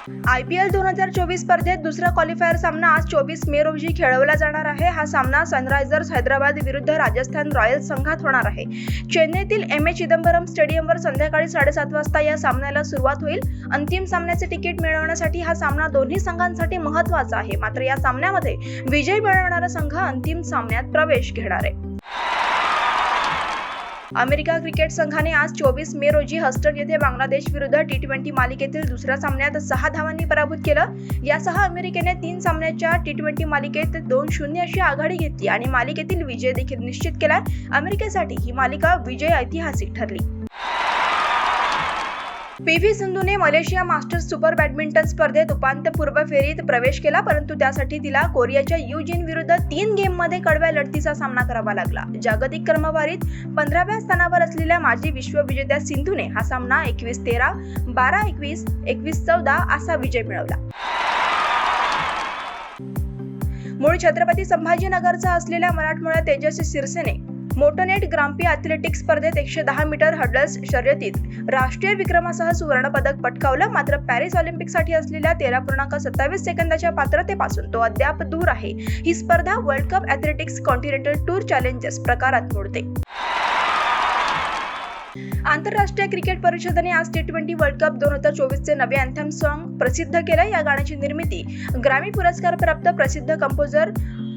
IPL 2024 स्पर्धेत दुसरा qualifier सामना आज 24 मे रोजी खेळवला जाणार आहे। हा सामना सनरायझर्स हैदराबाद विरुद्ध राजस्थान रॉयल्स संघात होणार आहे। चेन्नईतील MS चिदंबरम स्टेडियमवर संध्याकाळी 7:30 वाजता या सामन्याला सुरुवात होईल। अंतिम सामन्याचे तिकीट मिळवण्यासाठी हा सामना दोन्ही संघांसाठी महत्त्वाचा आहे। मात्र या सामन्यामध्ये विजय मिळवणारा संघ अंतिम सामन्यात प्रवेश घेणार आहे। अमेरिका क्रिकेट संघाने आज 24 मे रोजी हस्टन येथे बांगलादेश विरुद्ध T20 मालिकेतील दुसऱ्या सामन्यात 6 धावांनी पराभूत केलं। यासह अमेरिकेने 3 सामन्याच्या T20 मालिकेत 2-0 अशी आघाडी घेतली आणि मालिकेतील विजय देखील निश्चित केला। अमेरिकेसाठी ही मालिका विजय ऐतिहासिक ठरली। PV सिंधूने मलेशिया मास्टर्स सुपर बॅडमिंटन स्पर्धेत उपांत्यपूर्व फेरीत प्रवेश केला, परंतु त्यासाठी तिला कोरियाच्या युजिन विरुद्ध 3 गेममध्ये कडव्या लढतीचा सामना करावा लागला। जागतिक क्रमवारीत 15व्या स्थानावर असलेल्या माजी विश्वविजेत्या सिंधूने हा सामना 21-13, 12-21, 21-14 असा विजय मिळवला। मूळ छत्रपती संभाजीनगरचा असलेल्या मराठमोळ्या तेजस्वी सिरसेने मोटोनेट ग्रांप्री ॲथलेटिक्स स्पर्धेत 110 मीटर हर्डल्स शर्यतीत राष्ट्रीय विक्रमासह सुवर्ण पदक पटकावलं। मात्र पॅरिस ऑलिम्पिकसाठी असलेल्या 13.27 सेकंदाच्या पात्रतेपासून तो अद्याप दूर आहे। ही स्पर्धा world cup athletics continental tour challenges प्रकारात मोडते। आंतरराष्ट्रीय क्रिकेट परिषदेने आज T20 वर्ल्ड कप 2024 चे नवे अँथम सॉन्ग प्रसिद्ध केले। या गाण्याची निर्मिती ग्रॅमी पुरस्कार प्राप्त प्रसिद्ध कंपोजर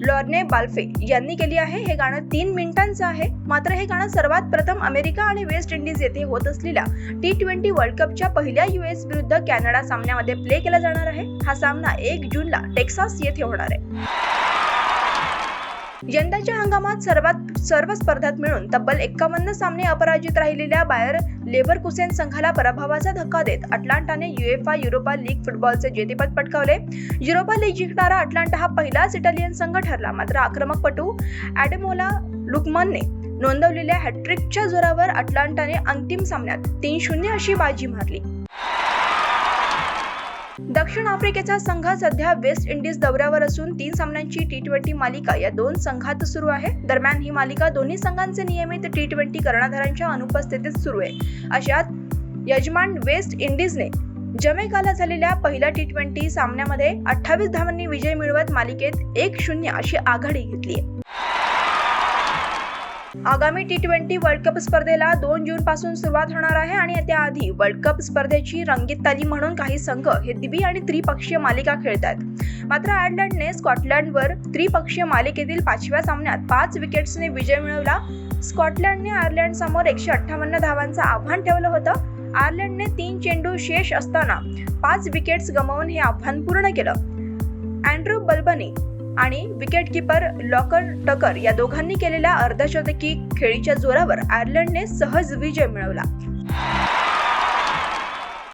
लॉर्ने बाल्फे यांनी केली आहे। हे गाणं 3 मिनिटांचं आहे। मात्र हे गाणं सर्वात प्रथम अमेरिका आणि वेस्ट इंडिज येथे होत असलेल्या T20 वर्ल्ड कपच्या पहिल्या US विरुद्ध कॅनडा सामन्यामध्ये प्ले केला जाणार आहे। हा सामना 1 जूनला टेक्सास येथे होणार आहे। यंदाच्या हंगामात सर्व स्पर्धात मिळून तब्बल 51 सामने अपराजित राहिलेल्या बायर लेव्हरकुसेन संघाला पराभवाचा धक्का देत अटलांटाने UEFA युरोपा लीग फुटबॉलचे जेतेपद पटकावले। युरोपा लीग जिंकणारा अटलांटा हा पहिलाच इटालियन संघ ठरला। मात्र आक्रमकपटू ॲडेमोला लुकमनने नोंदवलेल्या हॅट्रिकच्या जोरावर अटलांटाने अंतिम सामन्यात 3-0 अशी बाजी मारली। दक्षिण आफ्रिकेचा संघ सध्या वेस्ट इंडिज दौऱ्यावर असून 3 सामन्यांची T20 मालिका या 2 संघात सुरू आहे। दरम्यान ही मालिका दोन्ही संघांचे नियमित T20 कर्णधारांच्या अनुपस्थितीत सुरू आहे। अशात यजमान वेस्ट इंडिजने जमैकाला झालेल्या पहिल्या T20 सामन्यामध्ये 28 धावांनी विजय मिळवत मालिकेत 1-0 अशी आघाडी घेतली आहे। आगामी T20 वर्ल्ड कप स्पर्धेला 2 जून पासून सुरुवात होणार आहे आणि त्याआधी वर्ल्ड कप स्पर्धेची रंगीत तालीम म्हणून काही संघ हे द्वि- आणि त्रिपक्षीय मालिका खेळतात। मात्र आयर्लंडने स्कॉटलंडवर त्रिपक्षीय मालिकेतील 5व्या सामन्यात 5 विकेट्सने विजय मिळवला। स्कॉटलंडने आयर्लंडसमोर 158 धावांचं आव्हान ठेवलं होतं। आयर्लंडने 3 चेंडू शेष असताना 5 विकेट्स गमावून हे आव्हान पूर्ण केलं। अँड्रू बल्बनी आणि विकेटकीपर लॉकर टकर या दोघांनी केलेल्या अर्धशतकी खेळीच्या जोरावर आयर्लंडने सहज विजय मिळवला।